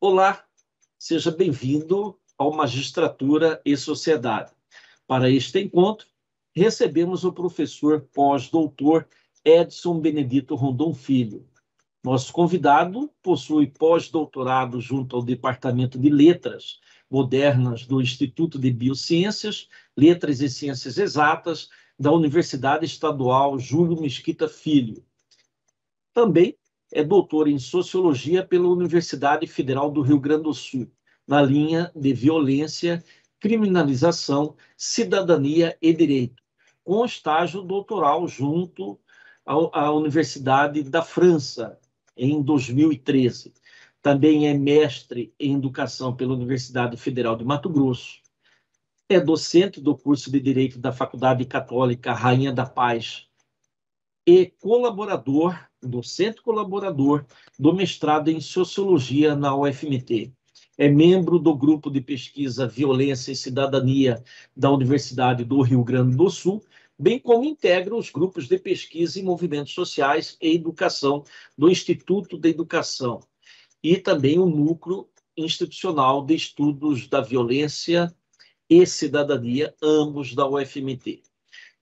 Olá, seja bem-vindo ao Magistratura e Sociedade. Para este encontro, recebemos o professor pós-doutor Edson Benedito Rondon Filho. Nosso convidado possui pós-doutorado junto ao Departamento de Letras Modernas do Instituto de Biociências, Letras e Ciências Exatas da Universidade Estadual Júlio Mesquita Filho. Também é doutor em Sociologia pela Universidade Federal do Rio Grande do Sul, na linha de Violência, Criminalização, Cidadania e Direito, com estágio doutoral junto à Universidade da França, em 2013. Também é mestre em Educação pela Universidade Federal de Mato Grosso. É docente do curso de Direito da Faculdade Católica Rainha da Paz e docente colaborador do mestrado em Sociologia na UFMT. É membro do grupo de pesquisa Violência e Cidadania da Universidade do Rio Grande do Sul, bem como integra os grupos de pesquisa em movimentos sociais e educação do Instituto de Educação e também o Núcleo Institucional de Estudos da Violência e Cidadania, ambos da UFMT.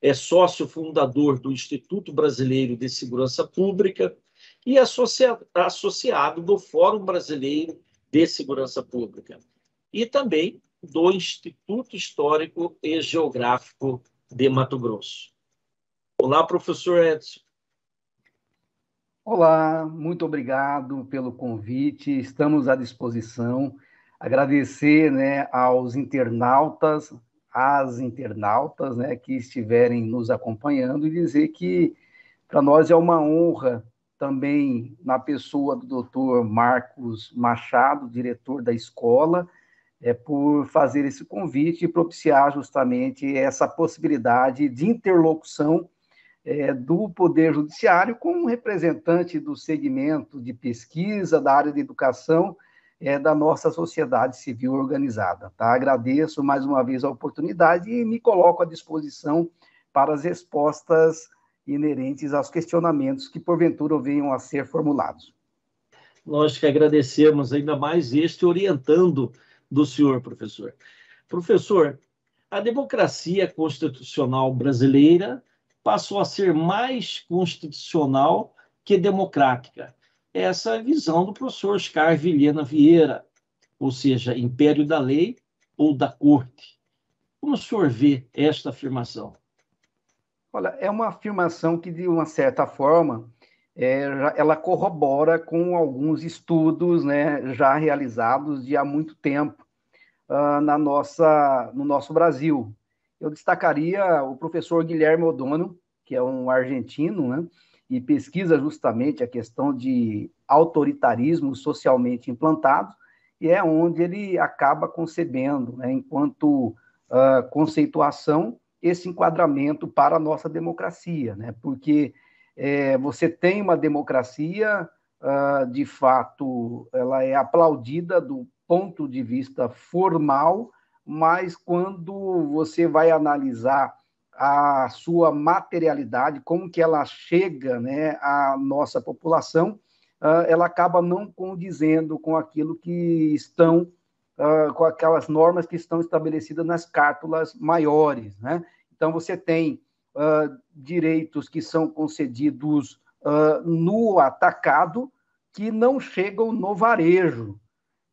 É sócio fundador do Instituto Brasileiro de Segurança Pública e associado do Fórum Brasileiro de Segurança Pública e também do Instituto Histórico e Geográfico de Mato Grosso. Olá, professor Edson. Olá, muito obrigado pelo convite, estamos à disposição. Agradecer, aos internautas, às internautas, que estiverem nos acompanhando e dizer que para nós é uma honra também na pessoa do Dr. Marcos Machado, diretor da escola, por fazer esse convite e propiciar justamente essa possibilidade de interlocução do Poder Judiciário como representante do segmento de pesquisa da área de educação da nossa sociedade civil organizada. Tá? Agradeço mais uma vez a oportunidade e me coloco à disposição para as respostas inerentes aos questionamentos que, porventura, venham a ser formulados. Nós que agradecemos ainda mais este orientando do senhor, professor. Professor, a democracia constitucional brasileira passou a ser mais constitucional que democrática. Essa é a visão do professor Oscar Vilhena Vieira, ou seja, império da lei ou da corte. Como o senhor vê esta afirmação? Olha, é uma afirmação que, de uma certa forma, ela corrobora com alguns estudos, já realizados de há muito tempo no nosso Brasil. Eu destacaria o professor Guilherme O'Donnell, que é um argentino, e pesquisa justamente a questão de autoritarismo socialmente implantado, e é onde ele acaba concebendo, enquanto conceituação, esse enquadramento para a nossa democracia, porque você tem uma democracia, de fato, ela é aplaudida do ponto de vista formal, mas quando você vai analisar a sua materialidade, como que ela chega à nossa população, ela acaba não condizendo com aquilo que estão, com aquelas normas que estão estabelecidas nas cártulas maiores. Então, você tem direitos que são concedidos no atacado, que não chegam no varejo.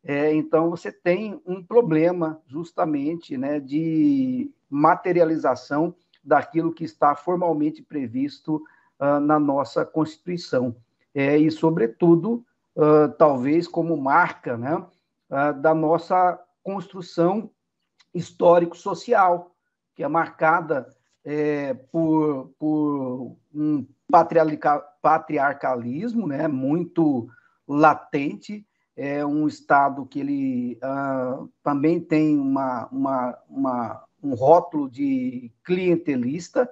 Então, você tem um problema, justamente, de materialização daquilo que está formalmente previsto na nossa Constituição. E, sobretudo, talvez como marca da nossa construção histórico-social, que é marcada por um patriarcalismo muito latente, é um Estado que ele também tem um rótulo de clientelista,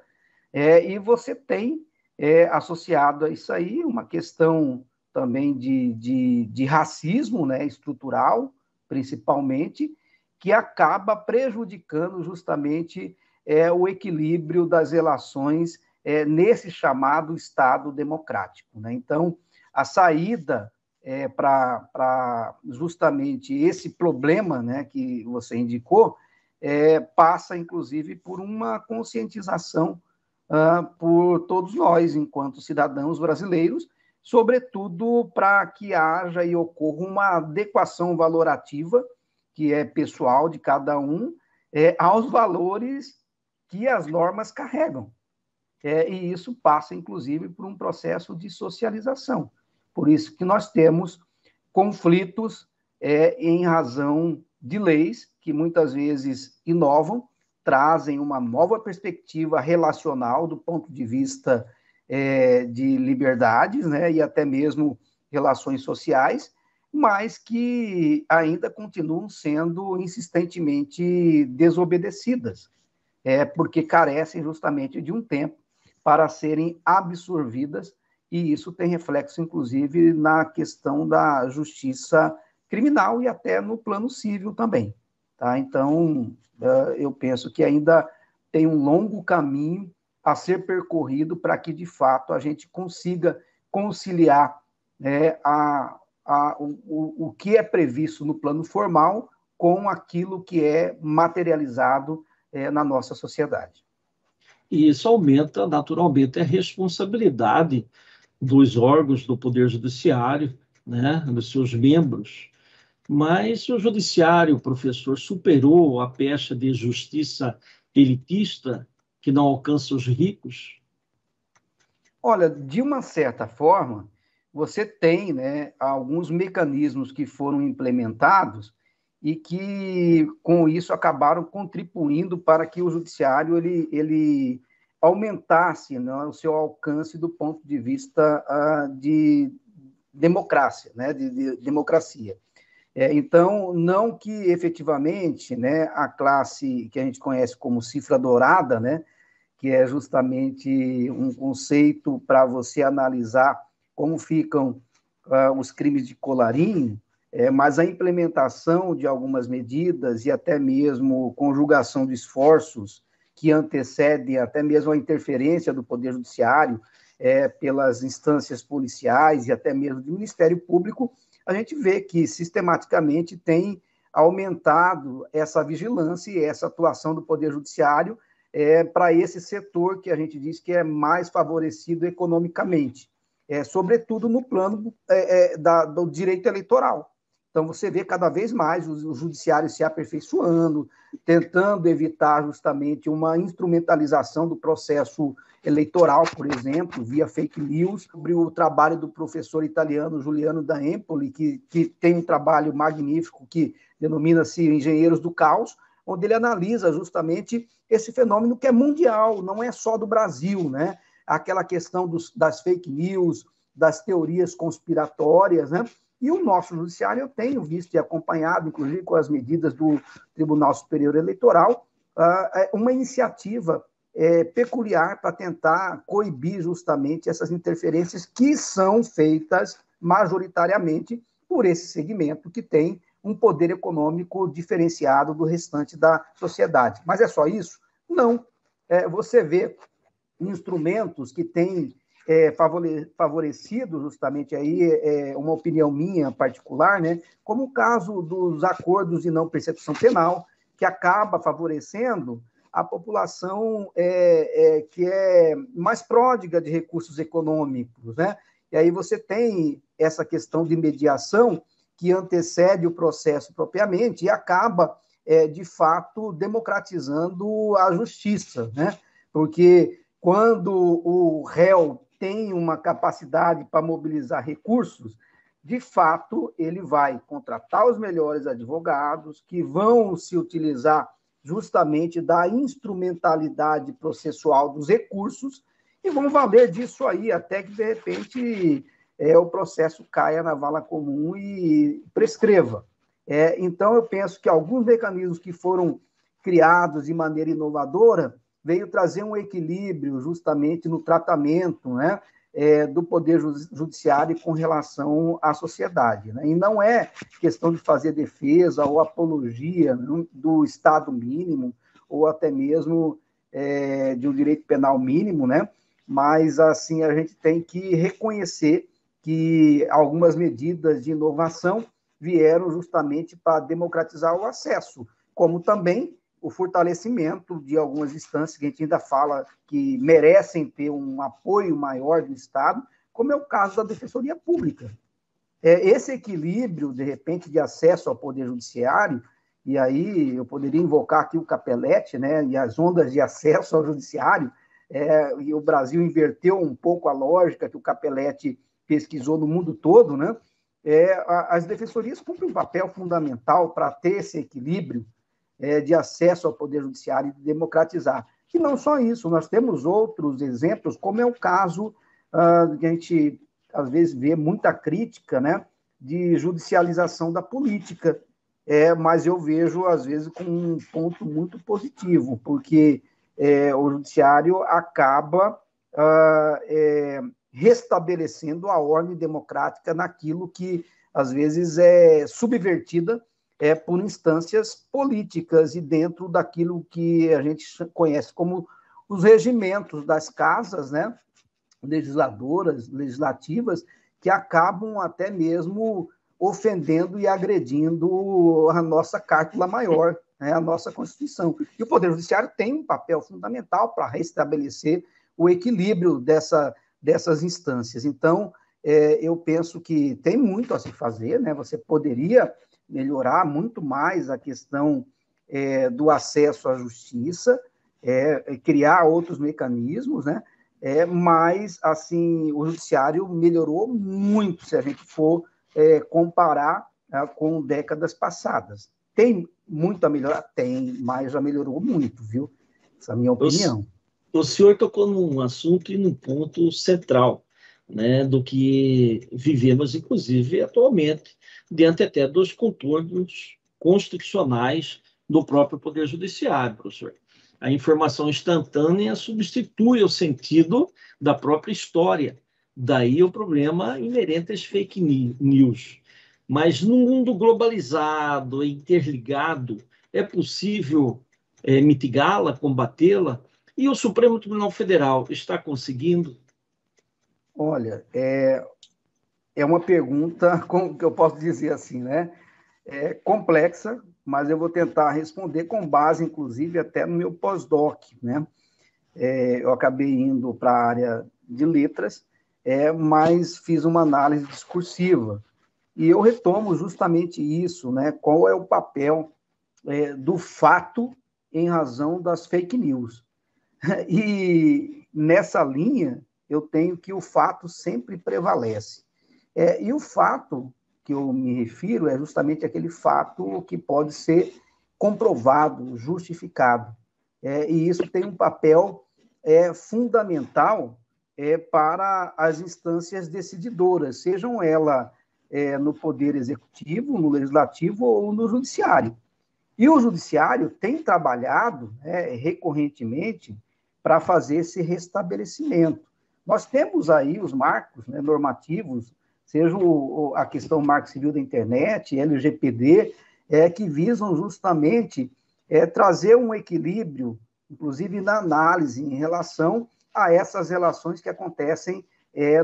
e você tem associado a isso aí uma questão também de racismo estrutural, principalmente, que acaba prejudicando justamente o equilíbrio das relações nesse chamado Estado democrático. Então, a saída para justamente esse problema, né, que você indicou, passa, inclusive, por uma conscientização por todos nós, enquanto cidadãos brasileiros, sobretudo para que haja e ocorra uma adequação valorativa, que é pessoal de cada um, aos valores que as normas carregam. E isso passa, inclusive, por um processo de socialização. Por isso que nós temos conflitos em razão de leis que muitas vezes inovam, trazem uma nova perspectiva relacional do ponto de vista de liberdades, né, e até mesmo relações sociais, mas que ainda continuam sendo insistentemente desobedecidas, porque carecem justamente de um tempo para serem absorvidas, e isso tem reflexo, inclusive, na questão da justiça criminal e até no plano civil também. Tá? Então, eu penso que ainda tem um longo caminho a ser percorrido para que, de fato, a gente consiga conciliar, né, o que é previsto no plano formal com aquilo que é materializado na nossa sociedade. E isso aumenta, naturalmente, a responsabilidade dos órgãos do Poder Judiciário, né, dos seus membros. Mas o Judiciário, professor, superou a pecha de justiça elitista que não alcança os ricos? Olha, de uma certa forma, você tem, né, alguns mecanismos que foram implementados e que, com isso, acabaram contribuindo para que o judiciário ele aumentasse, né, o seu alcance do ponto de vista de democracia, né, de democracia. Então, não que efetivamente, né, a classe que a gente conhece como cifra dourada, né, que é justamente um conceito para você analisar como ficam os crimes de colarinho, mas a implementação de algumas medidas e até mesmo conjugação de esforços que antecedem até mesmo a interferência do Poder Judiciário pelas instâncias policiais e até mesmo do Ministério Público, a gente vê que sistematicamente tem aumentado essa vigilância e essa atuação do Poder Judiciário para esse setor que a gente diz que é mais favorecido economicamente, sobretudo no plano do direito eleitoral. Então, você vê cada vez mais o judiciário se aperfeiçoando, tentando evitar justamente uma instrumentalização do processo eleitoral, por exemplo, via fake news, sobre o trabalho do professor italiano Giuliano da Empoli, que tem um trabalho magnífico que denomina-se Engenheiros do Caos, onde ele analisa justamente esse fenômeno que é mundial, não é só do Brasil, né? Aquela questão das fake news, das teorias conspiratórias, né? E o nosso judiciário, eu tenho visto e acompanhado, inclusive com as medidas do Tribunal Superior Eleitoral, uma iniciativa peculiar para tentar coibir justamente essas interferências que são feitas majoritariamente por esse segmento que tem um poder econômico diferenciado do restante da sociedade. Mas é só isso? Não. Você vê instrumentos que têm favorecido justamente aí uma opinião minha particular, né? Como o caso dos acordos de não persecução penal, que acaba favorecendo a população que é mais pródiga de recursos econômicos, né? E aí você tem essa questão de mediação que antecede o processo propriamente e acaba, de fato, democratizando a justiça, né? Porque quando o réu tem uma capacidade para mobilizar recursos, de fato, ele vai contratar os melhores advogados que vão se utilizar justamente da instrumentalidade processual dos recursos e vão valer disso aí até que, de repente, o processo caia na vala comum e prescreva. Então, eu penso que alguns mecanismos que foram criados de maneira inovadora veio trazer um equilíbrio justamente no tratamento, né, do Poder Judiciário com relação à sociedade. Né? E não é questão de fazer defesa ou apologia, né, do Estado mínimo ou até mesmo de um direito penal mínimo, né? Mas, assim, a gente tem que reconhecer que algumas medidas de inovação vieram justamente para democratizar o acesso, como também o fortalecimento de algumas instâncias que a gente ainda fala que merecem ter um apoio maior do Estado, como é o caso da Defensoria Pública. Esse equilíbrio, de repente, de acesso ao Poder Judiciário, e aí eu poderia invocar aqui o Capelletti, né, e as ondas de acesso ao Judiciário, e o Brasil inverteu um pouco a lógica que o Capelletti pesquisou no mundo todo, né? As defensorias cumprem um papel fundamental para ter esse equilíbrio de acesso ao Poder Judiciário e de democratizar. E não só isso, nós temos outros exemplos, como é o caso que a gente, às vezes, vê muita crítica, né, de judicialização da política, mas eu vejo, às vezes, com um ponto muito positivo, porque o judiciário acaba restabelecendo a ordem democrática naquilo que, às vezes, é subvertida por instâncias políticas e dentro daquilo que a gente conhece como os regimentos das casas, né, legisladoras, legislativas, que acabam até mesmo ofendendo e agredindo a nossa cártula maior, né, a nossa Constituição. E o Poder Judiciário tem um papel fundamental para restabelecer o equilíbrio dessas instâncias. Então, eu penso que tem muito a se fazer, né? Você poderia melhorar muito mais a questão do acesso à justiça, criar outros mecanismos, né? Mas, assim, o judiciário melhorou muito se a gente for comparar com décadas passadas. Tem muito a melhorar? Tem, mas já melhorou muito, viu? Essa é a minha opinião. O senhor tocou num assunto e num ponto central, né, do que vivemos, inclusive, atualmente, diante até dos contornos constitucionais do próprio Poder Judiciário, professor. A informação instantânea substitui o sentido da própria história. Daí o problema inerente às fake news. Mas num mundo globalizado e interligado, é possível mitigá-la, combatê-la? E o Supremo Tribunal Federal está conseguindo? Olha, é uma pergunta, como que eu posso dizer assim, né? Complexa, mas eu vou tentar responder com base, inclusive, até no meu pós-doc, né? Eu acabei indo para a área de letras, mas fiz uma análise discursiva. E eu retomo justamente isso, né? Qual é o papel do fato em razão das fake news? E nessa linha, eu tenho que o fato sempre prevalece. E o fato que eu me refiro é justamente aquele fato que pode ser comprovado, justificado. E isso tem um papel fundamental para as instâncias decididoras, sejam elas no Poder Executivo, no Legislativo ou no Judiciário. E o Judiciário tem trabalhado recorrentemente para fazer esse restabelecimento. Nós temos aí os marcos, né, normativos, seja a questão Marco Civil da Internet, LGPD, que visam justamente trazer um equilíbrio, inclusive na análise, em relação a essas relações que acontecem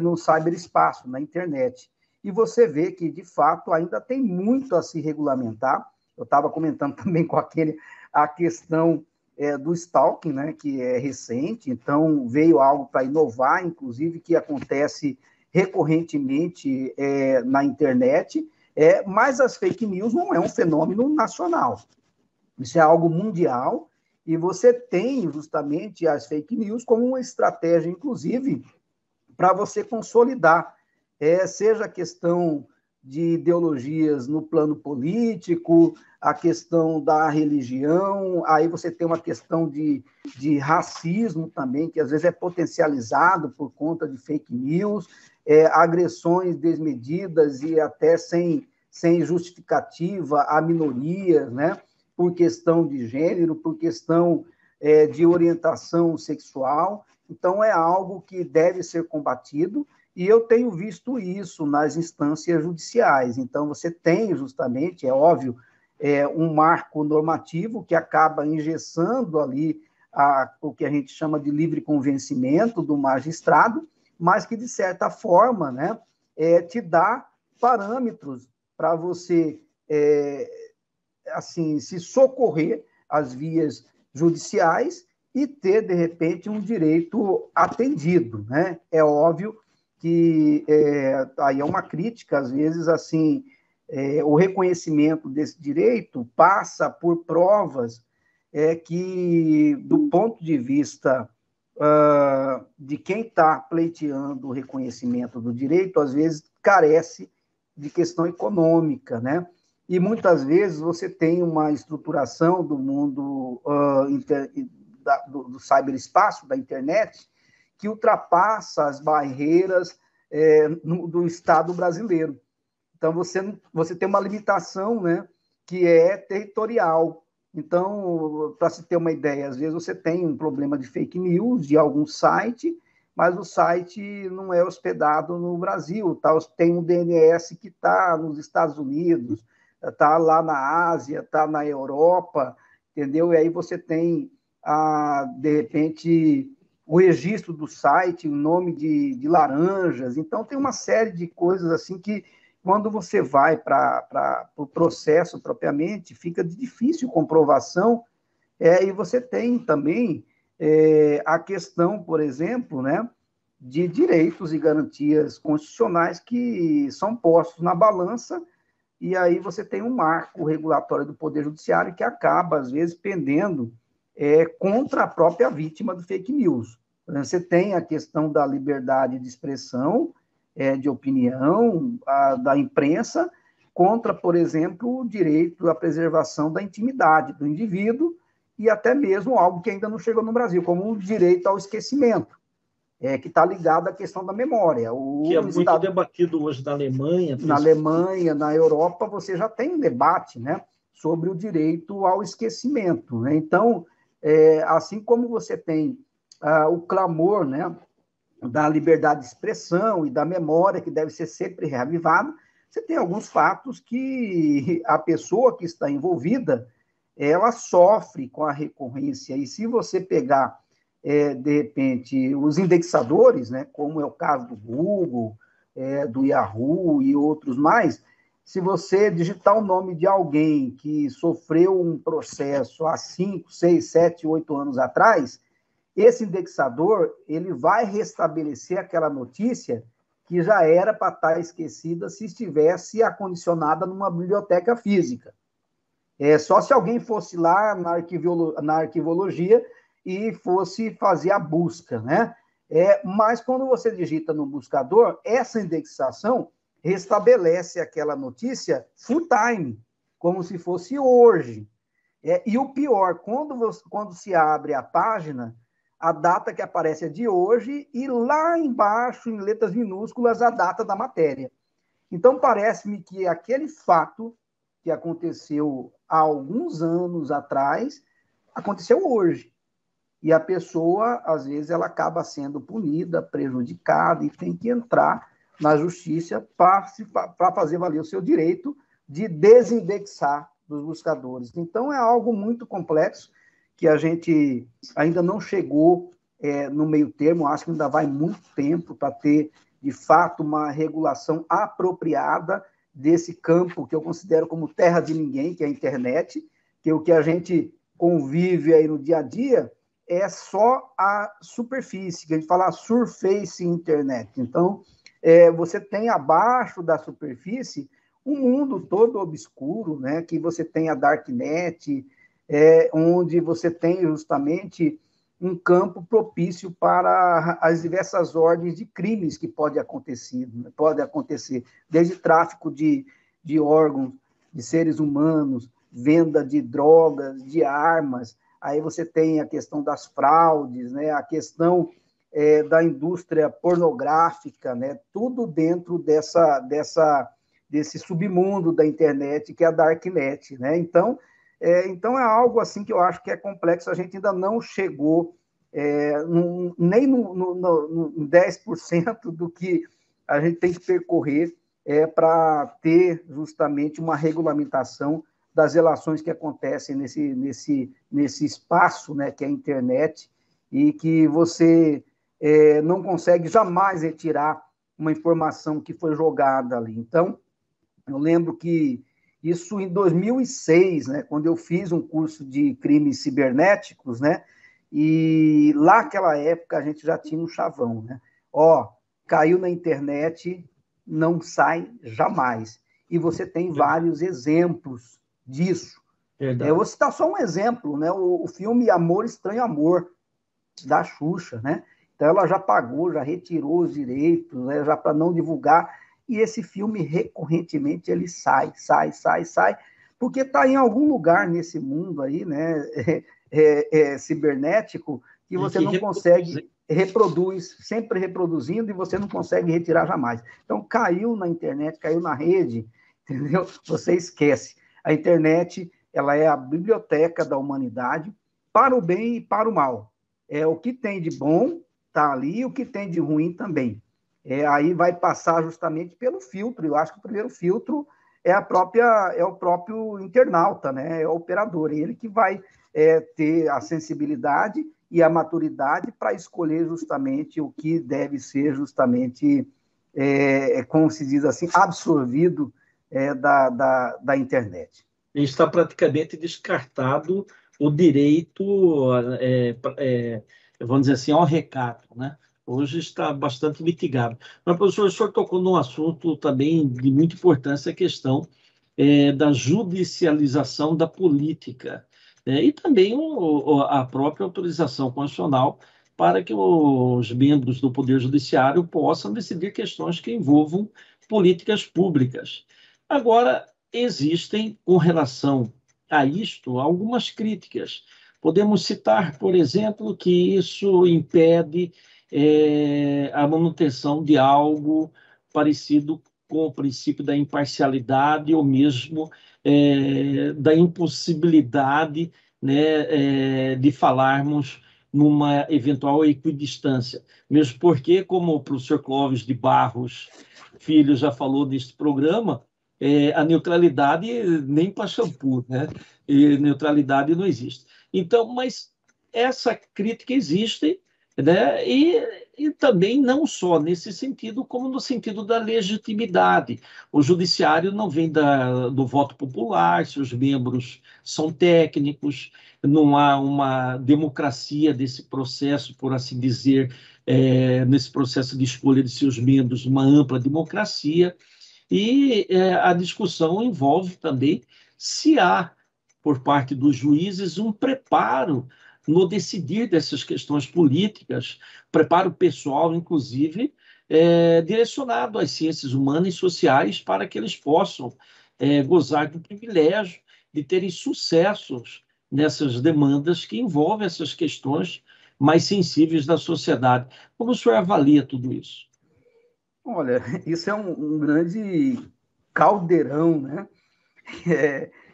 no cyberespaço, na internet. E você vê que, de fato, ainda tem muito a se regulamentar. Eu estava comentando também com a questão do stalking, né, que é recente, então veio algo para inovar, inclusive, que acontece recorrentemente na internet, mas as fake news não é um fenômeno nacional, isso é algo mundial, e você tem justamente as fake news como uma estratégia, inclusive, para você consolidar, seja a questão de ideologias no plano político, a questão da religião, aí você tem uma questão de racismo também, que às vezes é potencializado por conta de fake news, agressões desmedidas e até sem justificativa a minorias, né? Por questão de gênero, por questão de orientação sexual. Então, é algo que deve ser combatido, e eu tenho visto isso nas instâncias judiciais. Então, você tem justamente, é óbvio, um marco normativo que acaba engessando ali o que a gente chama de livre convencimento do magistrado, mas que, de certa forma, né, te dá parâmetros para você assim, se socorrer às vias judiciais e ter, de repente, um direito atendido, né? É óbvio que aí é uma crítica, às vezes, assim, o reconhecimento desse direito passa por provas que, do ponto de vista de quem está pleiteando o reconhecimento do direito, às vezes carece de questão econômica, né? E muitas vezes você tem uma estruturação do mundo do cyberespaço, da internet, que ultrapassa as barreiras do Estado brasileiro. Então, você tem uma limitação, né, que é territorial. Então, para se ter uma ideia, às vezes você tem um problema de fake news de algum site, mas o site não é hospedado no Brasil, tá? Tem um DNS que está nos Estados Unidos, está lá na Ásia, está na Europa, entendeu? E aí você tem, de repente, o registro do site, o nome de laranjas. Então, tem uma série de coisas assim que, quando você vai para o processo propriamente, fica de difícil comprovação, e você tem também a questão, por exemplo, né, de direitos e garantias constitucionais que são postos na balança, e aí você tem um marco regulatório do Poder Judiciário que acaba, às vezes, pendendo contra a própria vítima do fake news. Você tem a questão da liberdade de expressão, de opinião, da imprensa, contra, por exemplo, o direito à preservação da intimidade do indivíduo e até mesmo algo que ainda não chegou no Brasil, como o direito ao esquecimento, que está ligado à questão da memória. Que é muito debatido hoje na Alemanha. Na Alemanha, na Europa, você já tem um debate, né, sobre o direito ao esquecimento, né? Então, assim como você tem o clamor, né, da liberdade de expressão e da memória, que deve ser sempre reavivada, você tem alguns fatos que a pessoa que está envolvida, ela sofre com a recorrência. E se você pegar, de repente, os indexadores, né, como é o caso do Google, do Yahoo e outros mais, se você digitar o nome de alguém que sofreu um processo há 5, 6, 7, 8 anos atrás, esse indexador ele vai restabelecer aquela notícia que já era para estar esquecida se estivesse acondicionada numa biblioteca física. Só se alguém fosse lá na arquivologia e fosse fazer a busca, né? Mas quando você digita no buscador, essa indexação restabelece aquela notícia full time, como se fosse hoje. E o pior, quando se abre a página, a data que aparece é de hoje e lá embaixo, em letras minúsculas, a data da matéria. Então, parece-me que aquele fato que aconteceu há alguns anos atrás, aconteceu hoje. E a pessoa, às vezes, ela acaba sendo punida, prejudicada e tem que entrar na justiça para fazer valer o seu direito de desindexar dos buscadores. Então, é algo muito complexo que a gente ainda não chegou no meio termo, acho que ainda vai muito tempo para ter, de fato, uma regulação apropriada desse campo que eu considero como terra de ninguém, que é a internet, que o que a gente convive aí no dia a dia é só a superfície, que a gente fala surface internet. Então, você tem abaixo da superfície um mundo todo obscuro, né, que você tem a darknet, onde você tem justamente um campo propício para as diversas ordens de crimes que pode acontecer, desde tráfico de órgãos, de seres humanos, venda de drogas, de armas. Aí você tem a questão das fraudes, né, a questão da indústria pornográfica, né, tudo dentro desse submundo da internet, que é a darknet, né? Então é algo assim que eu acho que é complexo, a gente ainda não chegou nem no 10% do que a gente tem que percorrer para ter justamente uma regulamentação das relações que acontecem nesse espaço, né, que é a internet, e que você não consegue jamais retirar uma informação que foi jogada ali. Então, eu lembro que isso em 2006, né, quando eu fiz um curso de crimes cibernéticos, né, e lá naquela época a gente já tinha um chavão, né? Ó, caiu na internet, não sai jamais. E você tem vários exemplos disso. Eu vou citar só um exemplo, né? O filme Amor, Estranho Amor, da Xuxa, né? Então ela já pagou, já retirou os direitos, né? Já para não divulgar. E esse filme, recorrentemente, ele sai, porque está em algum lugar nesse mundo aí, né? Cibernético, que você não consegue, reproduz, sempre reproduzindo, e você não consegue retirar jamais. Então, caiu na internet, caiu na rede, entendeu? Você esquece. A internet, ela é a biblioteca da humanidade, para o bem e para o mal. O que tem de bom está ali, e o que tem de ruim também. Aí vai passar justamente pelo filtro. Eu acho que o primeiro filtro é o próprio internauta, né? É o operador, ele que vai ter a sensibilidade e a maturidade para escolher justamente o que deve ser justamente, como se diz assim, absorvido da internet. Está praticamente descartado o direito, vamos dizer assim, ao recato, né? Hoje está bastante mitigado. Mas, professor, o senhor tocou num assunto também de muita importância, a questão da judicialização da política, né? E também a própria autorização constitucional para que os membros do Poder Judiciário possam decidir questões que envolvam políticas públicas. Agora, existem, com relação a isto, algumas críticas. Podemos citar, por exemplo, que isso impede a manutenção de algo parecido com o princípio da imparcialidade ou mesmo da impossibilidade, né, de falarmos numa eventual equidistância. Mesmo porque, como o professor Clóvis de Barros Filho já falou neste programa, a neutralidade nem para shampoo, né? E neutralidade não existe. Então, mas essa crítica existe, né? E também não só nesse sentido, como no sentido da legitimidade. O judiciário não vem do voto popular, seus membros são técnicos, não há uma democracia desse processo, por assim dizer, nesse processo de escolha de seus membros, uma ampla democracia. E a discussão envolve também se há, por parte dos juízes, um preparo no decidir dessas questões políticas, preparo pessoal, inclusive, direcionado às ciências humanas e sociais, para que eles possam gozar do privilégio de terem sucessos nessas demandas que envolvem essas questões mais sensíveis da sociedade. Como o senhor avalia tudo isso? Olha, isso é um grande caldeirão, né?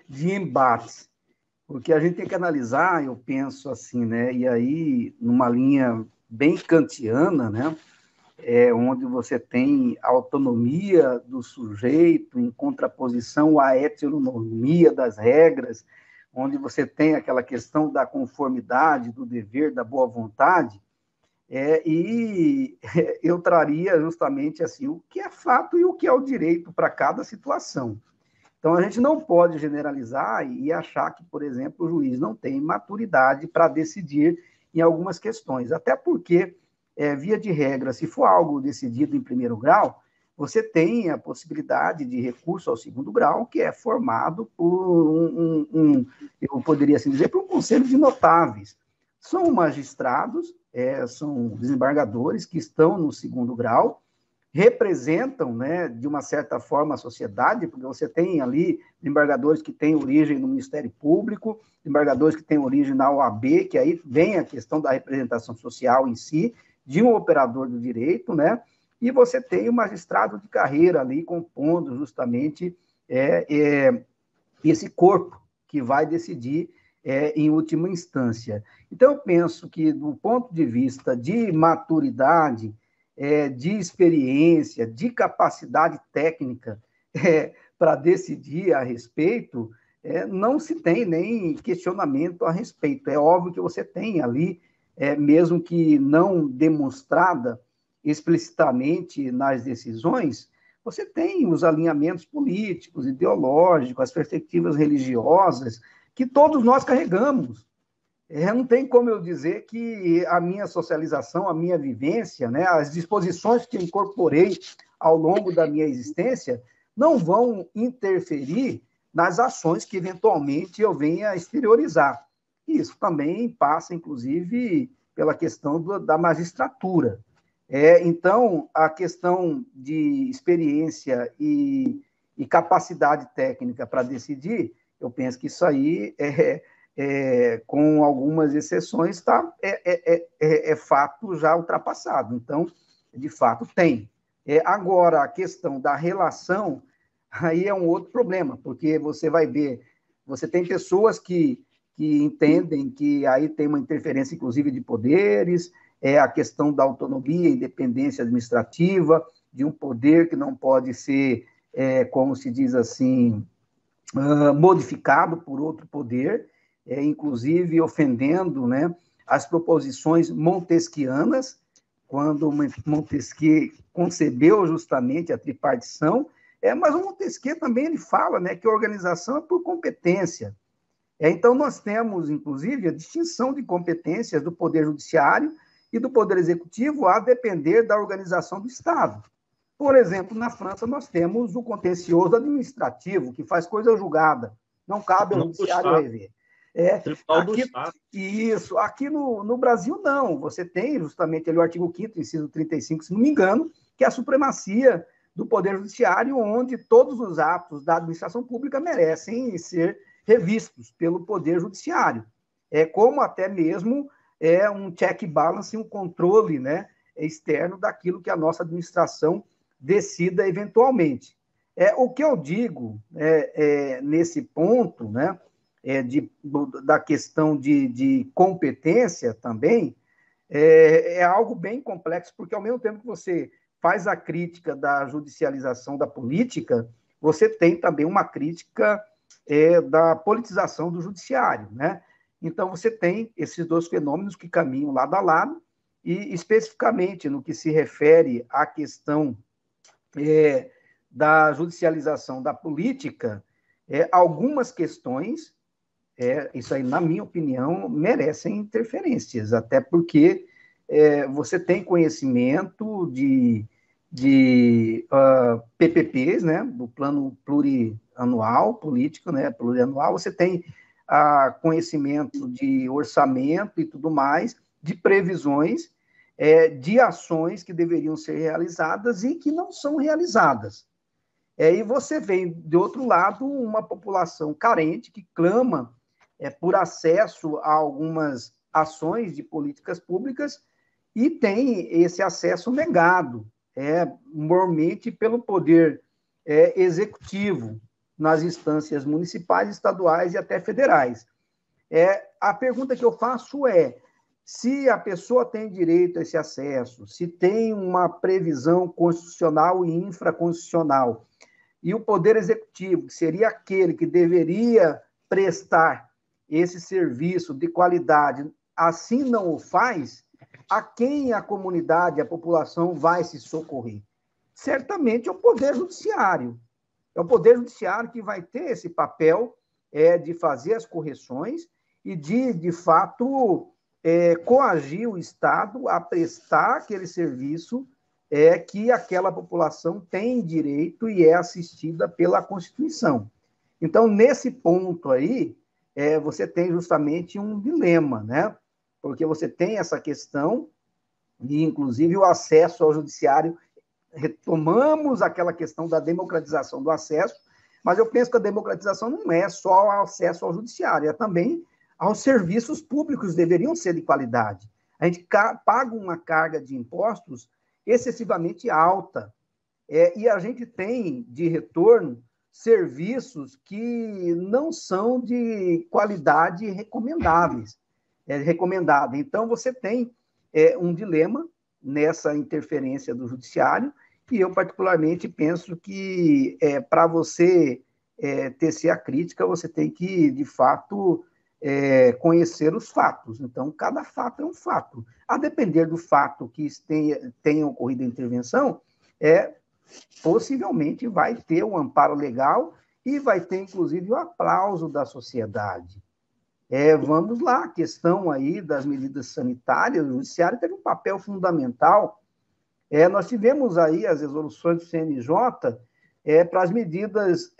De embates, porque a gente tem que analisar, eu penso assim, né? E aí, numa linha bem kantiana, né? Onde você tem a autonomia do sujeito em contraposição à heteronomia das regras, onde você tem aquela questão da conformidade, do dever, da boa vontade. E eu traria justamente assim o que é fato e o que é o direito para cada situação. Então, a gente não pode generalizar e achar que, por exemplo, o juiz não tem maturidade para decidir em algumas questões. Até porque, via de regra, se for algo decidido em primeiro grau, você tem a possibilidade de recurso ao segundo grau, que é formado por eu poderia assim dizer, por um conselho de notáveis. São magistrados, são desembargadores que estão no segundo grau, representam, né, de uma certa forma a sociedade, porque você tem ali desembargadores que têm origem no Ministério Público, desembargadores que têm origem na OAB, que aí vem a questão da representação social em si, de um operador do direito, né, e você tem o magistrado de carreira ali compondo justamente esse corpo que vai decidir em última instância. Então, eu penso que, do ponto de vista de maturidade, de experiência, de capacidade técnica para decidir a respeito, não se tem nem questionamento a respeito. É óbvio que você tem ali, mesmo que não demonstrada, explicitamente nas decisões, você tem os alinhamentos políticos, ideológicos, as perspectivas religiosas, que todos nós carregamos. Não tem como eu dizer que a minha socialização, a minha vivência, né, as disposições que eu incorporei ao longo da minha existência não vão interferir nas ações que eventualmente eu venha a exteriorizar. Isso também passa, inclusive, pela questão da magistratura. Então, a questão de experiência e capacidade técnica para decidir, eu penso que isso aí com algumas exceções, é fato já ultrapassado. Então, de fato, tem. Agora, a questão da relação, aí é um outro problema, porque você vai ver, você tem pessoas que entendem que aí tem uma interferência, inclusive, de poderes, a questão da autonomia, independência administrativa, de um poder que não pode ser, como se diz assim, modificado por outro poder, inclusive ofendendo, né, as proposições montesquianas, quando Montesquieu concebeu justamente a tripartição, mas o Montesquieu também ele fala, né, que a organização é por competência. Então, nós temos, inclusive, a distinção de competências do Poder Judiciário e do Poder Executivo a depender da organização do Estado. Por exemplo, na França, nós temos o contencioso administrativo, que faz coisa julgada. Não cabe ao Judiciário rever. Aqui no Brasil, não. Você tem justamente ali o artigo 5º, inciso 35, se não me engano, que é a supremacia do Poder Judiciário, onde todos os atos da administração pública merecem ser revistos pelo Poder Judiciário. Como até mesmo um check balance, um controle, né, externo daquilo que a nossa administração decida eventualmente. O que eu digo nesse ponto, né, da questão de competência também, é algo bem complexo, porque ao mesmo tempo que você faz a crítica da judicialização da política, você tem também uma crítica da politização do judiciário, né? Então, você tem esses dois fenômenos que caminham lado a lado, e especificamente no que se refere à questão da judicialização da política, algumas questões, isso aí, na minha opinião, merecem interferências, até porque você tem conhecimento de PPPs, né, do plano plurianual, político, né, plurianual, você tem conhecimento de orçamento e tudo mais, de previsões, de ações que deveriam ser realizadas e que não são realizadas. E você vê, de outro lado, uma população carente que clama por acesso a algumas ações de políticas públicas e tem esse acesso negado, mormente pelo poder executivo, nas instâncias municipais, estaduais e até federais. A pergunta que eu faço se a pessoa tem direito a esse acesso, se tem uma previsão constitucional e infraconstitucional, e o Poder Executivo, que seria aquele que deveria prestar esse serviço de qualidade, assim não o faz, a quem a comunidade, a população vai se socorrer? Certamente é o Poder Judiciário. É o Poder Judiciário que vai ter esse papel de fazer as correções e de fato, coagir o Estado a prestar aquele serviço que aquela população tem direito e é assistida pela Constituição. Então, nesse ponto aí, você tem justamente um dilema, né? Porque você tem essa questão e, inclusive, o acesso ao judiciário. Retomamos aquela questão da democratização do acesso, mas eu penso que a democratização não é só o acesso ao judiciário, é também aos serviços públicos, deveriam ser de qualidade. A gente paga uma carga de impostos excessivamente alta, e a gente tem de retorno serviços que não são de qualidade recomendáveis. Então, você tem um dilema nessa interferência do judiciário, e eu particularmente penso que para você tecer a crítica, você tem que, de fato, conhecer os fatos. Então, cada fato é um fato. A depender do fato que tenha ocorrido a intervenção, possivelmente vai ter um amparo legal e vai ter, inclusive, o aplauso da sociedade. Vamos lá, a questão aí das medidas sanitárias, o judiciário teve um papel fundamental. Nós tivemos aí as resoluções do CNJ para as medidas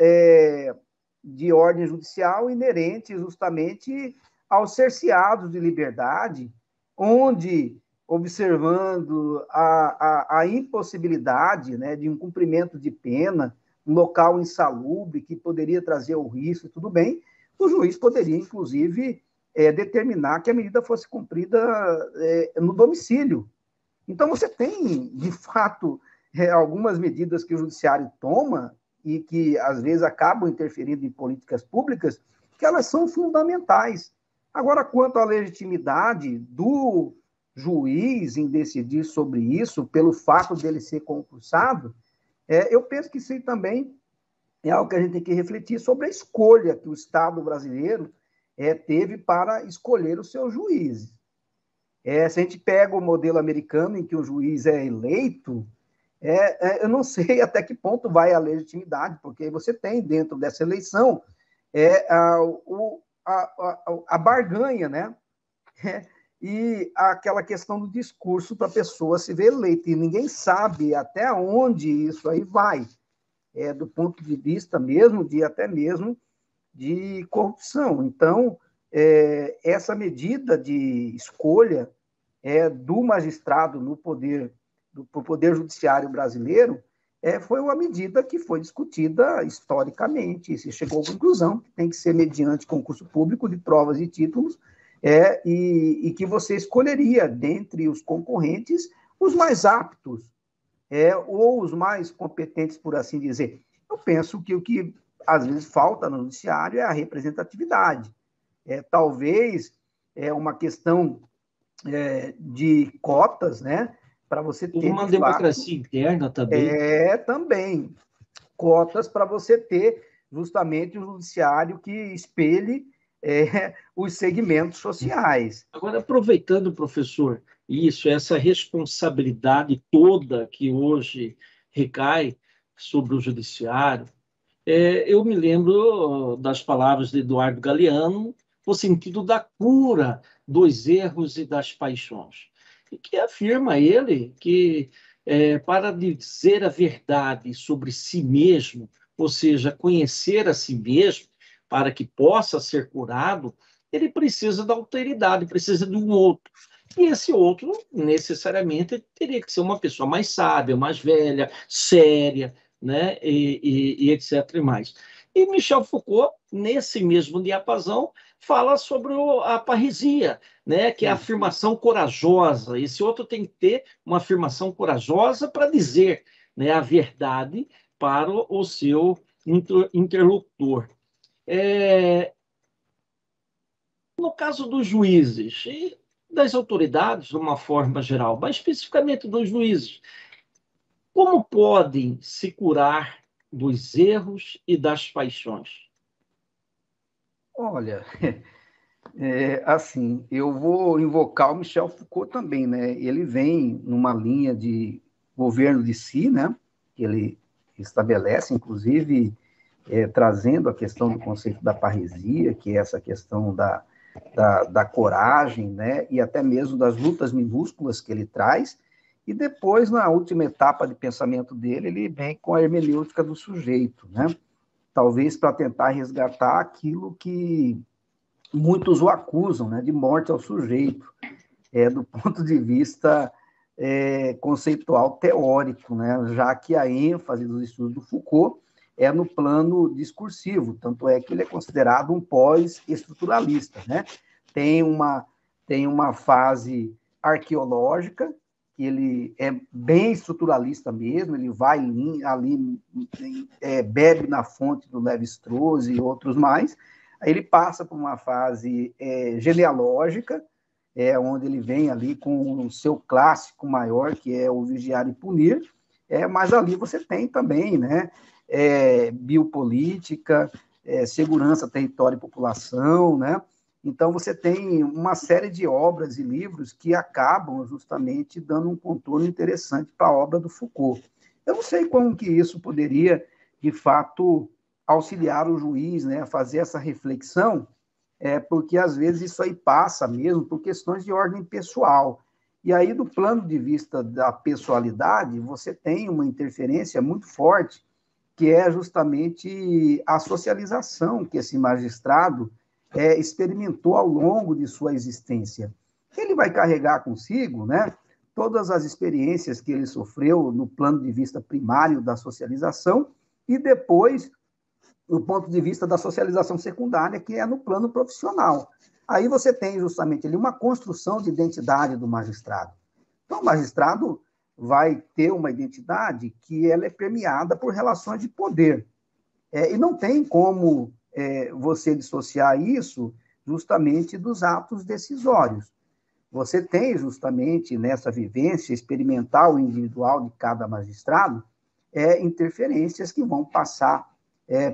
de ordem judicial inerentes justamente aos cerceados de liberdade, onde, observando a impossibilidade, né, de um cumprimento de pena, um local insalubre que poderia trazer o risco, tudo bem, o juiz poderia, inclusive, determinar que a medida fosse cumprida no domicílio. Então, você tem, de fato, algumas medidas que o judiciário toma e que, às vezes, acabam interferindo em políticas públicas, que elas são fundamentais. Agora, quanto à legitimidade do juiz em decidir sobre isso, pelo fato dele ser concursado, eu penso que isso também é algo que a gente tem que refletir sobre a escolha que o Estado brasileiro teve para escolher os seus juízes. Se a gente pega o modelo americano, em que o juiz é eleito, eu não sei até que ponto vai a legitimidade, porque você tem dentro dessa eleição a barganha, né? E aquela questão do discurso para a pessoa se ver eleita, e ninguém sabe até onde isso aí vai, do ponto de vista mesmo, até mesmo de corrupção. Então, essa medida de escolha do magistrado no poder judiciário brasileiro foi uma medida que foi discutida historicamente, e se chegou à conclusão que tem que ser mediante concurso público de provas e títulos, e que você escolheria, dentre os concorrentes, os mais aptos, ou os mais competentes, por assim dizer. Eu penso que o que, às vezes, falta no judiciário é a representatividade. Talvez uma questão de cotas, né, para você ter, uma democracia interna também. Também. Cotas para você ter justamente um judiciário que espelhe os segmentos sociais. Agora, aproveitando, professor, essa responsabilidade toda que hoje recai sobre o judiciário, eu me lembro das palavras de Eduardo Galeano, no sentido da cura dos erros e das paixões, e que afirma ele que, para dizer a verdade sobre si mesmo, ou seja, conhecer a si mesmo, para que possa ser curado, ele precisa da alteridade, precisa de um outro. E esse outro, necessariamente, teria que ser uma pessoa mais sábia, mais velha, séria, né? e etc. E mais. E Michel Foucault, nesse mesmo diapasão, fala sobre a parresia, né? Que é a afirmação corajosa. Esse outro tem que ter uma afirmação corajosa para dizer, né, a verdade para o seu interlocutor. No caso dos juízes e das autoridades, de uma forma geral, mas especificamente dos juízes, como podem se curar dos erros e das paixões? Olha, assim, eu vou invocar o Michel Foucault também, né? Ele vem numa linha de governo de si, né? Que ele estabelece, inclusive, trazendo a questão do conceito da parresia, que é essa questão da coragem, né? E até mesmo das lutas minúsculas que ele traz. E depois, na última etapa de pensamento dele, ele vem com a hermenêutica do sujeito, né? Talvez para tentar resgatar aquilo que muitos o acusam, né, de morte ao sujeito, do ponto de vista conceitual teórico, né, já que a ênfase dos estudos do Foucault é no plano discursivo, tanto é que ele é considerado um pós-estruturalista, né? Tem uma fase arqueológica, que ele é bem estruturalista mesmo, ele vai ali, bebe na fonte do Lévi-Strauss e outros mais. Aí ele passa por uma fase genealógica, onde ele vem ali com o seu clássico maior, que é o Vigiar e Punir, mas ali você tem também, né, biopolítica, segurança, território e população, né, Então, você tem uma série de obras e livros que acabam justamente dando um contorno interessante para a obra do Foucault. Eu não sei como que isso poderia, de fato, auxiliar o juiz, né, a fazer essa reflexão, porque às vezes isso aí passa mesmo por questões de ordem pessoal. E aí, do plano de vista da pessoalidade, você tem uma interferência muito forte, que é justamente a socialização que esse magistrado experimentou ao longo de sua existência. Ele vai carregar consigo, né, todas as experiências que ele sofreu no plano de vista primário da socialização e depois no ponto de vista da socialização secundária, que é no plano profissional. Aí você tem justamente ali uma construção de identidade do magistrado. Então, o magistrado vai ter uma identidade que ela é permeada por relações de poder. E não tem como você dissociar isso justamente dos atos decisórios. Você tem justamente nessa vivência experimental e individual de cada magistrado interferências que vão passar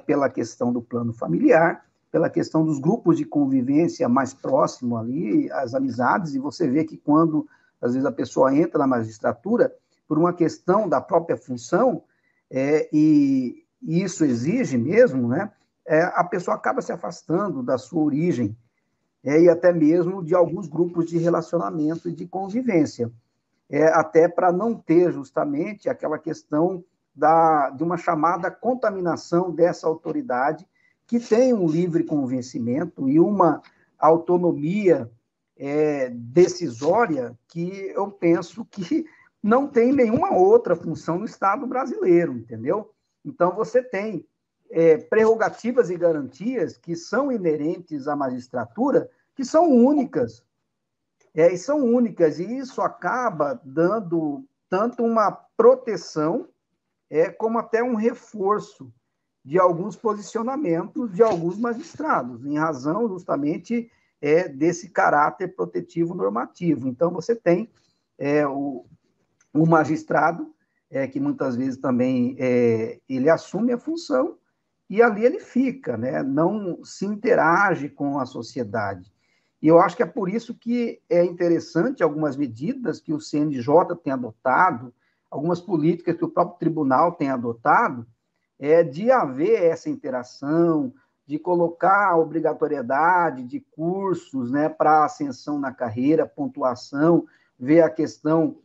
pela questão do plano familiar, pela questão dos grupos de convivência mais próximo ali, as amizades, e você vê que quando, às vezes, a pessoa entra na magistratura, por uma questão da própria função, e isso exige mesmo, né, a pessoa acaba se afastando da sua origem, e até mesmo de alguns grupos de relacionamento e de convivência, até para não ter justamente aquela questão de uma chamada contaminação dessa autoridade, que tem um livre convencimento e uma autonomia decisória que eu penso que não tem nenhuma outra função no Estado brasileiro, entendeu? Então, você tem prerrogativas e garantias que são inerentes à magistratura, que são únicas, e são únicas, e isso acaba dando tanto uma proteção como até um reforço de alguns posicionamentos de alguns magistrados, em razão justamente desse caráter protetivo normativo. Então, você tem o magistrado, que muitas vezes também ele assume a função e ali ele fica, né? Não se interage com a sociedade. E eu acho que é por isso que é interessante algumas medidas que o CNJ tem adotado, algumas políticas que o próprio tribunal tem adotado, de haver essa interação, de colocar a obrigatoriedade de cursos, né, para ascensão na carreira, pontuação, ver a questão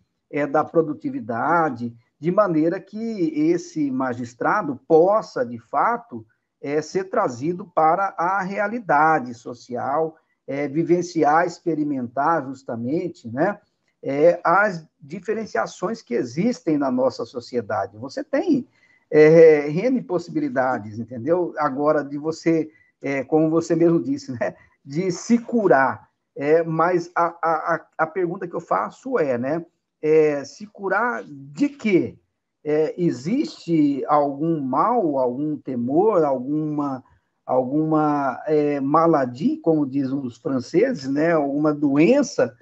da produtividade, de maneira que esse magistrado possa, de fato, ser trazido para a realidade social, vivenciar, experimentar justamente, né, as diferenciações que existem na nossa sociedade. Você tem N possibilidades, entendeu? Agora, de você, como você mesmo disse, né, de se curar. Mas a pergunta que eu faço né, se curar de quê? Existe algum mal, algum temor, alguma maladie, como dizem os franceses, né, alguma doença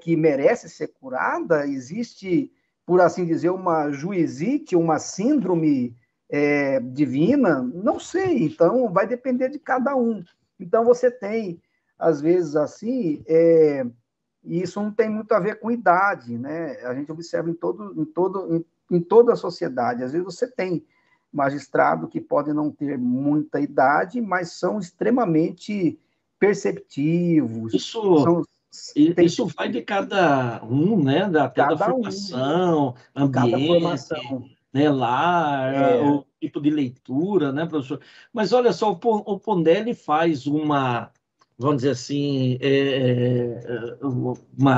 que merece ser curada? Existe, por assim dizer, uma juizite, uma síndrome divina? Não sei, então vai depender de cada um. Então você tem, às vezes, assim, e isso não tem muito a ver com idade, né? A gente observa em toda a sociedade. Às vezes você tem magistrado que podem não ter muita idade, mas são extremamente perceptivos, Isso, são, tem isso vai de cada um, né? Até da cada um, formação, cada ambiente, formação. né? Lar, o tipo de leitura, né, professor? Mas olha só, o Pondé faz vamos dizer assim,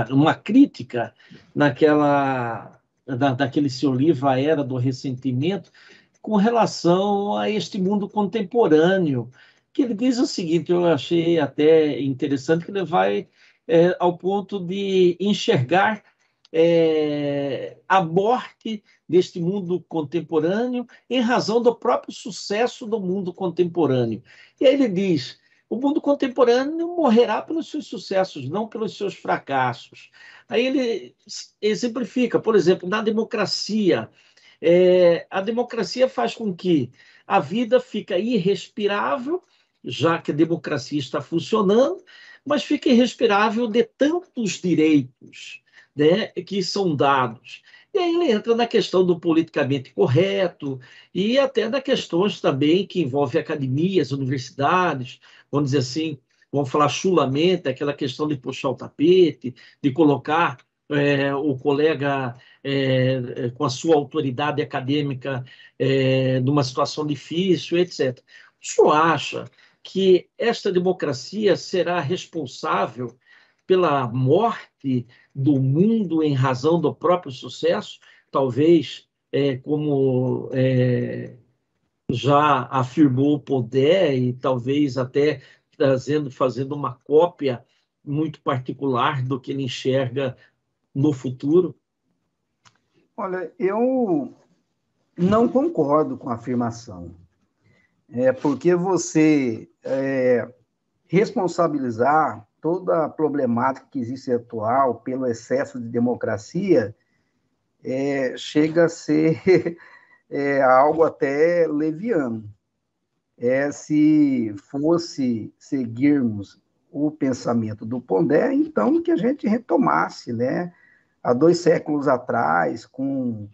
uma crítica daquele seu livro, A Era do Ressentimento, com relação a este mundo contemporâneo, que ele diz o seguinte, eu achei até interessante, que ele vai ao ponto de enxergar a morte deste mundo contemporâneo em razão do próprio sucesso do mundo contemporâneo. E aí ele diz, o mundo contemporâneo morrerá pelos seus sucessos, não pelos seus fracassos. Aí ele exemplifica, por exemplo, na democracia, a democracia faz com que a vida fica irrespirável já que a democracia está funcionando, mas fica irrespirável de tantos direitos, né, que são dados. E aí ele entra na questão do politicamente correto e até na questões também que envolvem academias, universidades, vamos dizer assim, vamos falar chulamente, aquela questão de puxar o tapete, de colocar o colega com a sua autoridade acadêmica numa situação difícil, etc. O senhor acha que esta democracia será responsável pela morte do mundo em razão do próprio sucesso? Talvez, como já afirmou o Pondé, e talvez até fazendo uma cópia muito particular do que ele enxerga no futuro? Olha, eu não concordo com a afirmação. Porque você responsabilizar toda a problemática que existe atual pelo excesso de democracia chega a ser algo até leviano. Se fosse seguirmos o pensamento do Pondé, então que a gente retomasse, né, há 2 séculos atrás, com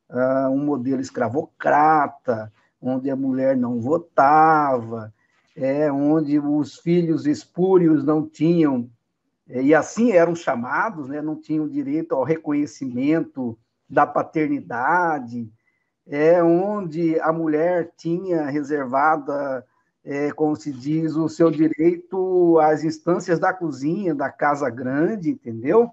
um modelo escravocrata, onde a mulher não votava, onde os filhos espúrios não tinham, e assim eram chamados, né, não tinham direito ao reconhecimento da paternidade, onde a mulher tinha reservada, como se diz, o seu direito às instâncias da cozinha, da casa grande, entendeu?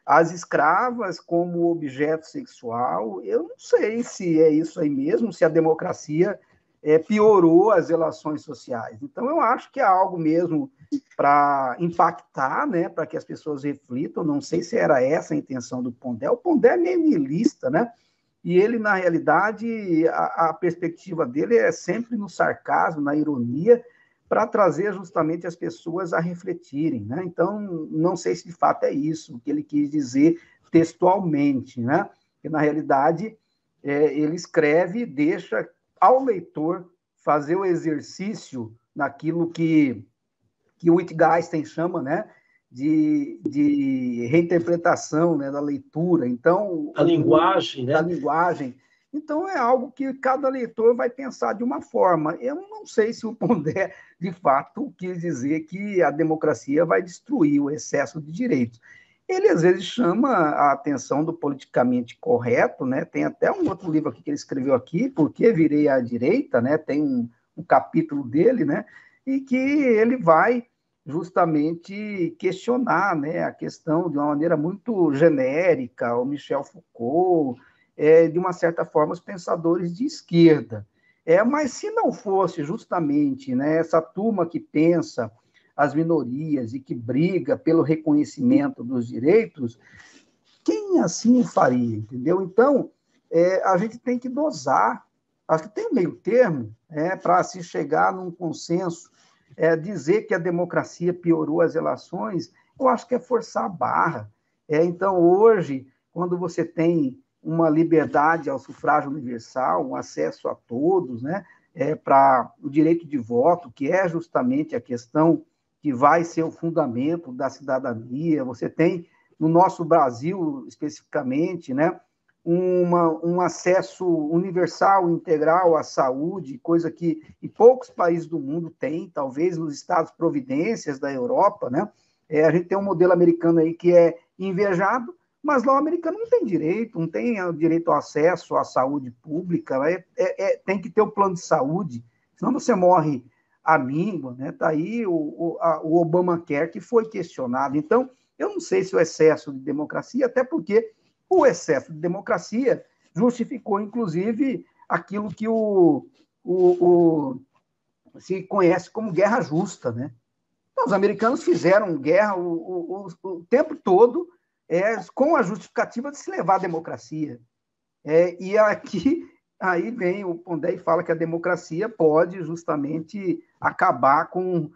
As escravas como objeto sexual, eu não sei se é isso aí mesmo, se a democracia piorou as relações sociais. Então, eu acho que é algo mesmo para impactar, né, para que as pessoas reflitam. Não sei se era essa a intenção do Pondé. O Pondé é meio niilista, né? E ele, na realidade, a perspectiva dele é sempre no sarcasmo, na ironia, para trazer justamente as pessoas a refletirem, né? Então, não sei se de fato é isso que ele quis dizer textualmente, né? Que, na realidade, ele escreve e deixa ao leitor fazer o exercício naquilo que o Wittgenstein chama, né, de reinterpretação, né, da leitura. Então, A linguagem, da né? linguagem. Então, é algo que cada leitor vai pensar de uma forma. Eu não sei se o Pondé, de fato, quis dizer que a democracia vai destruir o excesso de direitos. Ele, às vezes, chama a atenção do politicamente correto, né? Tem até um outro livro aqui que ele escreveu aqui, Por que Virei à Direita, né? Tem um capítulo dele, né? E que ele vai justamente questionar, né, a questão de uma maneira muito genérica, o Michel Foucault, de uma certa forma, os pensadores de esquerda. Mas se não fosse justamente, né, essa turma que pensa as minorias e que briga pelo reconhecimento dos direitos, quem assim faria, entendeu? Então, a gente tem que dosar. Acho que tem um meio termo para se chegar num consenso. Dizer que a democracia piorou as relações, eu acho que é forçar a barra. Então, hoje, quando você tem uma liberdade ao sufrágio universal, um acesso a todos, né, para o direito de voto, que é justamente a questão que vai ser o fundamento da cidadania, você tem, no nosso Brasil especificamente, né, um acesso universal, integral à saúde, coisa que em poucos países do mundo tem, talvez nos Estados Providências da Europa, né? A gente tem um modelo americano aí que é invejado, mas lá o americano não tem direito, não tem direito ao acesso à saúde pública, tem que ter o plano de saúde, senão você morre à míngua, né? Está aí o Obamacare, que foi questionado. Então, eu não sei se o excesso de democracia, até porque o excesso de democracia justificou, inclusive, aquilo que se conhece como guerra justa, né? Então, os americanos fizeram guerra o tempo todo com a justificativa de se levar à democracia. E aqui, aí vem o Pondé e fala que a democracia pode justamente acabar com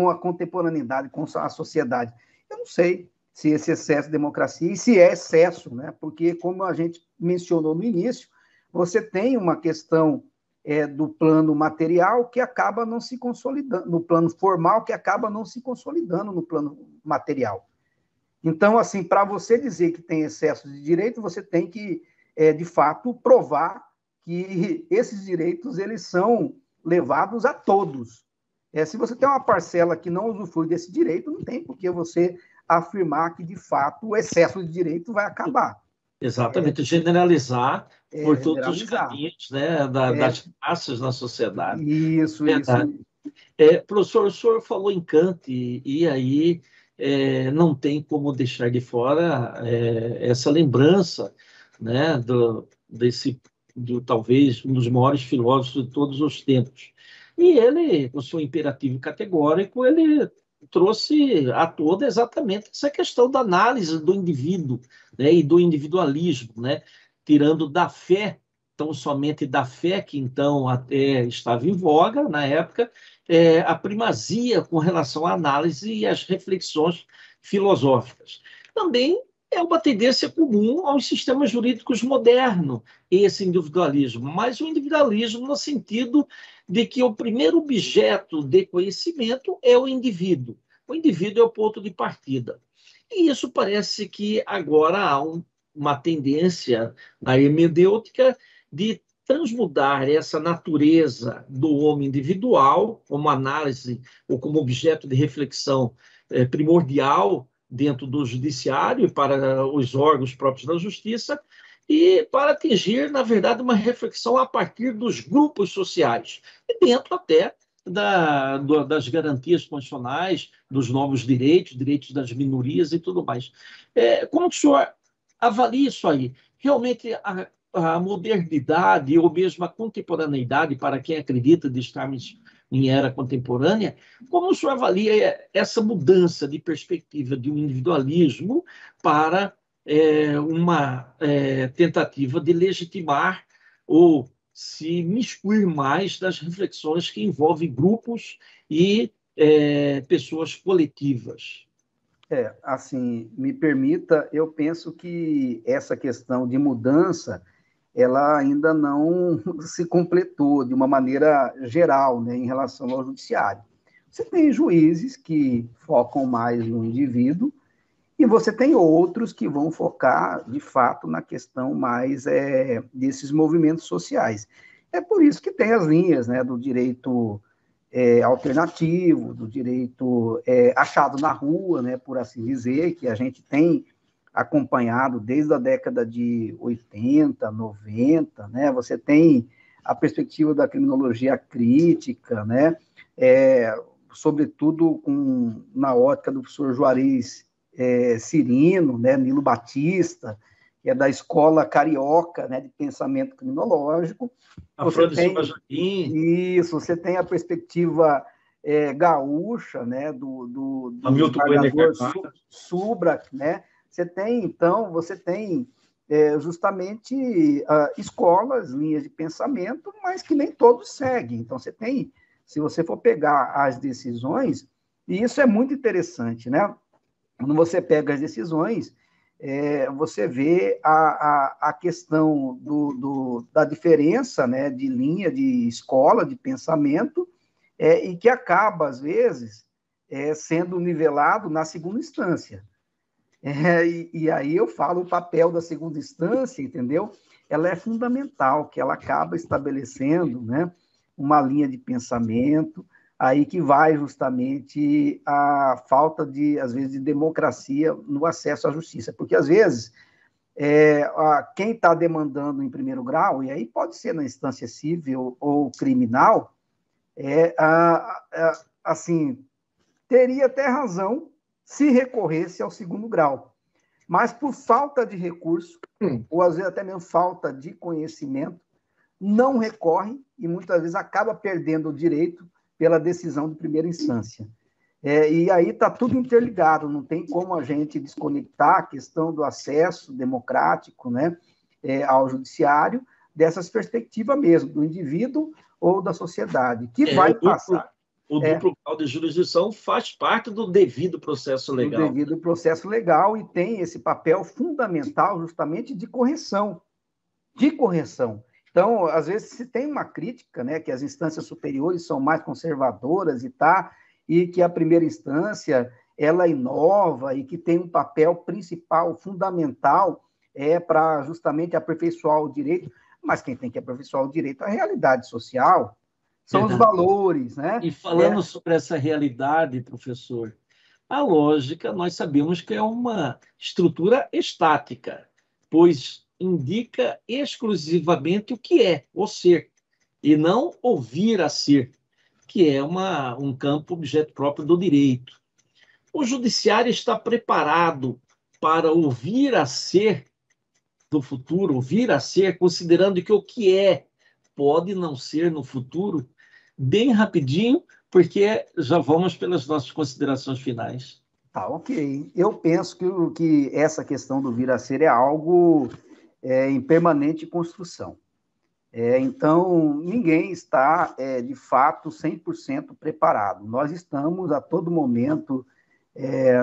a contemporaneidade, com a sociedade. Eu não sei se esse excesso de democracia, e se é excesso, né? Porque, como a gente mencionou no início, você tem uma questão do plano material que acaba não se consolidando, no plano formal que acaba não se consolidando no plano material. Então, assim, para você dizer que tem excesso de direito, você tem que, de fato, provar que esses direitos eles são levados a todos. Se você tem uma parcela que não usufrui desse direito, não tem por que você afirmar que, de fato, o excesso de direito vai acabar. Exatamente, generalizar por todos os Generalizar. caminhos, né, das classes na sociedade. Isso, Verdade. isso. Professor, o senhor falou em Kant, e aí não tem como deixar de fora essa lembrança, né, talvez um dos maiores filósofos de todos os tempos. E ele, com seu imperativo categórico, ele trouxe à tona exatamente essa questão da análise do indivíduo, né, e do individualismo, né, tirando da fé, tão somente da fé, que então até estava em voga na época, a primazia com relação à análise e às reflexões filosóficas. Também é uma tendência comum aos sistemas jurídicos modernos, esse individualismo, mas o individualismo no sentido de que o primeiro objeto de conhecimento é o indivíduo. O indivíduo é o ponto de partida. E isso parece que agora há uma tendência na hermenêutica de transmudar essa natureza do homem individual como análise ou como objeto de reflexão primordial dentro do judiciário e para os órgãos próprios da justiça, e para atingir, na verdade, uma reflexão a partir dos grupos sociais, e dentro até das garantias constitucionais, dos novos direitos, direitos das minorias e tudo mais. Como que o senhor avalia isso aí? Realmente a modernidade ou mesmo a contemporaneidade, para quem acredita de estarmos em era contemporânea, como o senhor avalia essa mudança de perspectiva de um individualismo para uma tentativa de legitimar ou se miscuir mais das reflexões que envolvem grupos e pessoas coletivas? Assim, me permita, eu penso que essa questão de mudança, ela ainda não se completou de uma maneira geral, né, em relação ao judiciário. Você tem juízes que focam mais no indivíduo e você tem outros que vão focar, de fato, na questão mais desses movimentos sociais. É por isso que tem as linhas, né, do direito alternativo, do direito achado na rua, né, por assim dizer, que a gente tem acompanhado desde a década de 80, 90, né, você tem a perspectiva da criminologia crítica, né, sobretudo na ótica do professor Juarez Cirino, né, Nilo Batista, que é da escola carioca, né, de pensamento criminológico. Você tem a perspectiva gaúcha, né, do desembargador Subra, né? Você tem justamente escolas, linhas de pensamento, mas que nem todos seguem. Então, se você for pegar as decisões, e isso é muito interessante, né? Quando você pega as decisões, você vê a questão da diferença, né, de linha, de escola, de pensamento, e que acaba, às vezes, sendo nivelado na segunda instância. E aí eu falo o papel da segunda instância, entendeu? Ela é fundamental, que ela acaba estabelecendo, né, uma linha de pensamento, aí que vai justamente a falta às vezes, de democracia no acesso à justiça, porque às vezes quem está demandando em primeiro grau, e aí pode ser na instância civil ou criminal, assim, teria até razão se recorresse ao segundo grau, mas por falta de recurso, ou às vezes até mesmo falta de conhecimento, não recorre e muitas vezes acaba perdendo o direito pela decisão de primeira instância. E aí está tudo interligado, não tem como a gente desconectar a questão do acesso democrático, né, ao judiciário dessas perspectivas mesmo, do indivíduo ou da sociedade, que vai passar. O duplo grau de jurisdição faz parte do devido processo legal. Do devido processo legal e tem esse papel fundamental justamente de correção. Então, às vezes, se tem uma crítica, né, que as instâncias superiores são mais conservadoras e que a primeira instância ela inova e que tem um papel principal, fundamental, para justamente aperfeiçoar o direito, mas quem tem que aperfeiçoar o direito é a realidade social, são os Verdade. valores, né? E falando sobre essa realidade, professor, a lógica nós sabemos que é uma estrutura estática, pois indica exclusivamente o que é, o ser, e não ouvir a ser, que é um campo objeto próprio do direito. O judiciário está preparado para ouvir a ser do futuro, vir a ser, considerando que o que é pode não ser no futuro, bem rapidinho, porque já vamos pelas nossas considerações finais. Tá, ok. Eu penso que essa questão do vir a ser é algo em permanente construção. Então, ninguém está, de fato, 100% preparado. Nós estamos, a todo momento,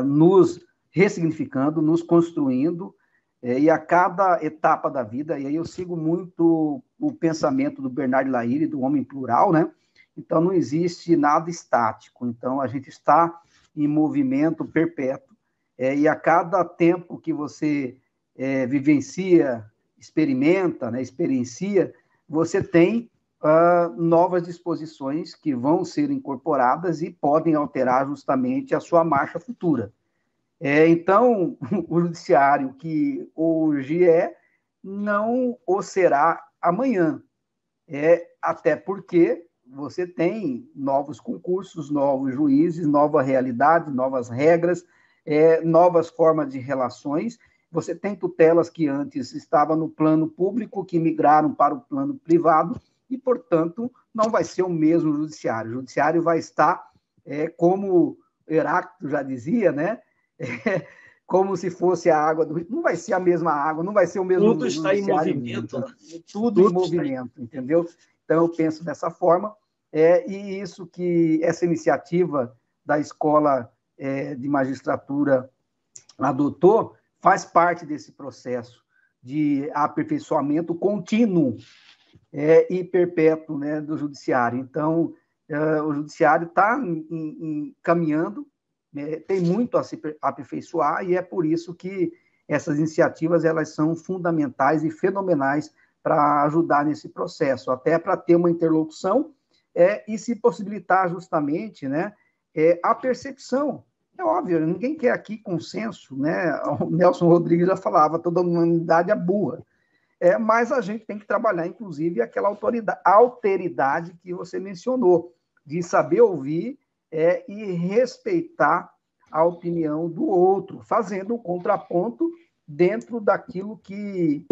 nos ressignificando, nos construindo, e a cada etapa da vida, e aí eu sigo muito o pensamento do Bernard Lahire, do homem plural, né? Então, não existe nada estático. Então, a gente está em movimento perpétuo, e a cada tempo que você vivencia, experimenta, né, experiencia, você tem novas disposições que vão ser incorporadas e podem alterar justamente a sua marcha futura. Então, o judiciário que hoje não o será amanhã. Até porque você tem novos concursos, novos juízes, nova realidade, novas regras, novas formas de relações. Você tem tutelas que antes estavam no plano público, que migraram para o plano privado, e, portanto, não vai ser o mesmo judiciário. O judiciário vai estar, como Heráclito já dizia, né? Como se fosse a água do rio. Não vai ser a mesma água, não vai ser o mesmo Tudo está em judiciário movimento. nunca. Tudo em movimento, entendeu? Então, eu penso dessa forma, e isso que essa iniciativa da Escola de Magistratura adotou faz parte desse processo de aperfeiçoamento contínuo e perpétuo, né, do judiciário. Então, o judiciário está caminhando, tem muito a se aperfeiçoar, e é por isso que essas iniciativas elas são fundamentais e fenomenais para ajudar nesse processo, até para ter uma interlocução e se possibilitar justamente, né, a percepção. É óbvio, ninguém quer aqui consenso, né? O Nelson Rodrigues já falava, toda humanidade é burra. Mas a gente tem que trabalhar, inclusive, aquela alteridade que você mencionou, de saber ouvir e respeitar a opinião do outro, fazendo um contraponto dentro daquilo que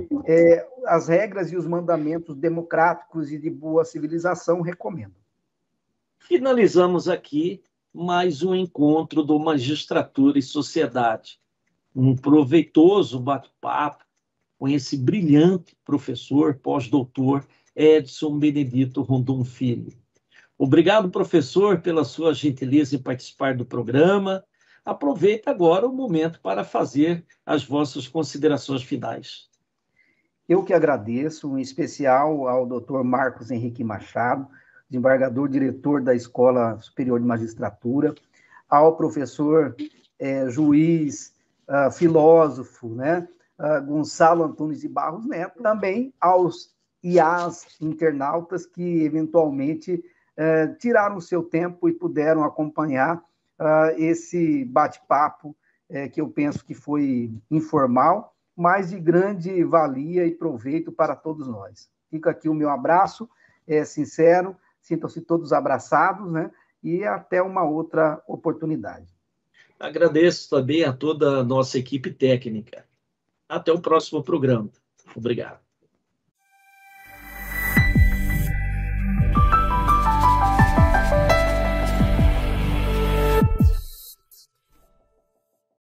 as regras e os mandamentos democráticos e de boa civilização recomendam. Finalizamos aqui mais um encontro do Magistratura e Sociedade. Um proveitoso bate-papo com esse brilhante professor, pós-doutor, Edson Benedito Rondon Filho. Obrigado, professor, pela sua gentileza em participar do programa. Aproveita agora o momento para fazer as vossas considerações finais. Eu que agradeço, em especial ao doutor Marcos Henrique Machado, desembargador diretor da Escola Superior de Magistratura, ao professor juiz, filósofo, né, Gonçalo Antunes de Barros Neto, também aos IAs internautas que eventualmente tiraram o seu tempo e puderam acompanhar esse bate-papo que eu penso que foi informal, mas de grande valia e proveito para todos nós. Fica aqui o meu abraço, sincero, sintam-se todos abraçados, né? E até uma outra oportunidade. Agradeço também a toda a nossa equipe técnica. Até o próximo programa. Obrigado.